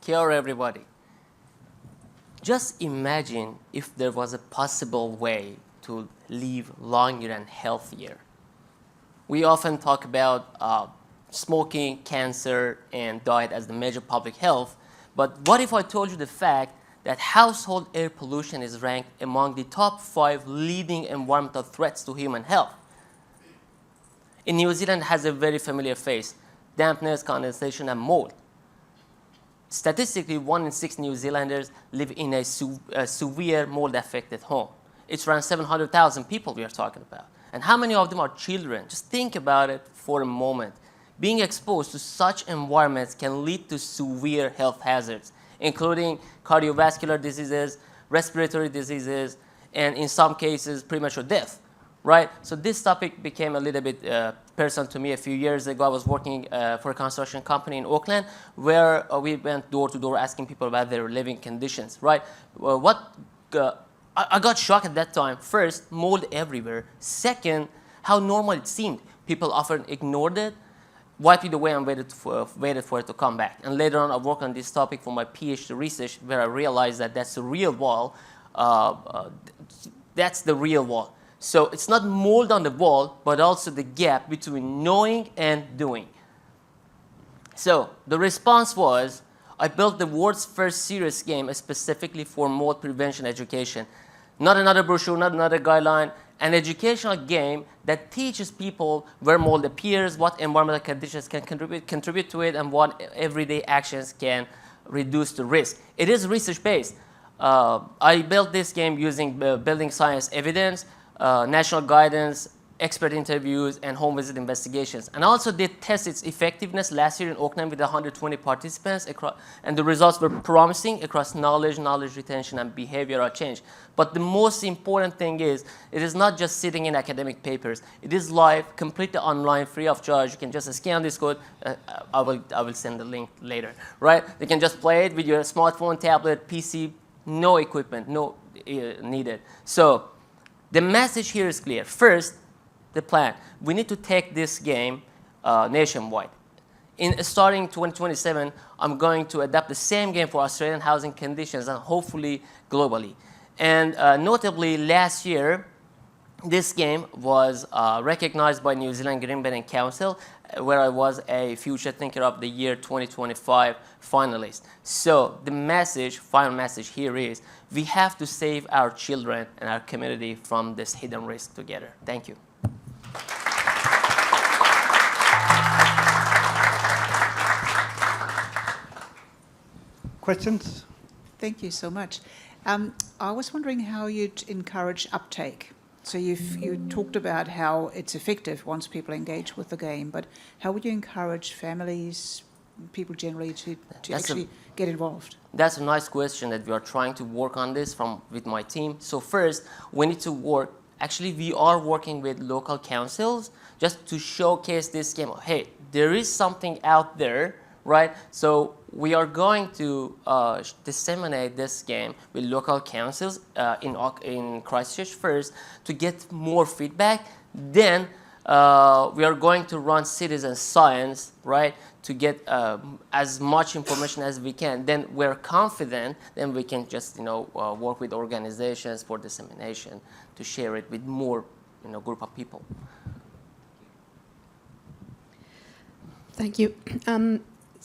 Care everybody. Just imagine if there was a possible way to live longer and healthier. We often talk about smoking, cancer, and diet as the major public health, but what if I told you the fact that household air pollution is ranked among the top 5 leading environmental threats to human health? In New Zealand, it has a very familiar face: dampness, condensation, and mold. Statistically, 1 in 6 New Zealanders live in a severe mold-affected home. It's around 700,000 people we are talking about. And how many of them are children? Just think about it for a moment. Being exposed to such environments can lead to severe health hazards, including cardiovascular diseases, respiratory diseases, and in some cases, premature death, right? So this topic became a little bit personal to me a few years ago. I was working for a construction company in Auckland where we went door to door asking people about their living conditions, right? I got shocked at that time. First, mold everywhere. Second, how normal it seemed. People often ignored it, wiped it away, and waited for it to come back. And later on, I worked on this topic for my PhD research, where I realized that that's the real wall. That's the real wall. So it's not mold on the wall, but also the gap between knowing and doing. So the response was, I built the world's first serious game specifically for mold prevention education. Not another brochure, not another guideline, an educational game that teaches people where mold appears, what environmental conditions can contribute to it, and what everyday actions can reduce the risk. It is research-based. I built this game using building science evidence, national guidance, expert interviews, and home visit investigations. And I also did test its effectiveness last year in Auckland with 120 participants, and the results were promising across knowledge retention, and behavioral change. But the most important thing is, it is not just sitting in academic papers. It is live, completely online, free of charge. You can just scan this code. I will send the link later, right? You can just play it with your smartphone, tablet, PC, no equipment, no needed. So the message here is clear. First, the plan. We need to take this game nationwide. Starting 2027, I'm going to adapt the same game for Australian housing conditions and hopefully globally. And notably, last year, this game was recognized by New Zealand Green Building Council, where I was a Future Thinker of the Year 2025 finalist. So the message, final message here is, we have to save our children and our community from this hidden risk together. Thank you. Questions? Thank you so much. I was wondering how you'd encourage uptake. So you talked about how it's effective once people engage with the game, but how would you encourage families, people generally, to actually get involved? That's a nice question that we are trying to work on this with my team. So first, we need to work. Actually, we are working with local councils just to showcase this game. Hey, there is something out there, right? So we are going to disseminate this game with local councils in Christchurch first to get more feedback. Then we are going to run citizen science, right, to get as much information as we can. Then we're confident, then we can just work with organizations for dissemination to share it with more group of people. Thank you.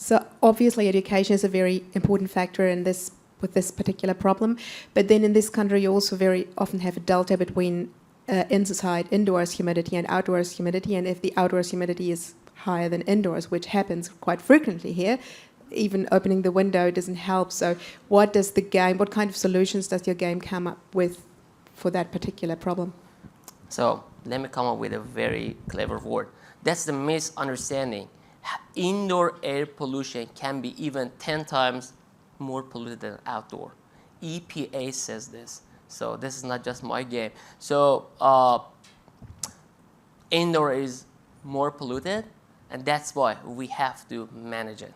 So obviously education is a very important factor in this with this particular problem, but then in this country you also very often have a delta between indoors humidity and outdoors humidity, and if the outdoors humidity is higher than indoors, which happens quite frequently here, even opening the window doesn't help. So what kind of solutions does your game come up with for that particular problem? So let me come up with a very clever word. That's the misunderstanding. Indoor air pollution can be even 10 times more polluted than outdoor. EPA says this. So this is not just my game. So indoor is more polluted, and that's why we have to manage it.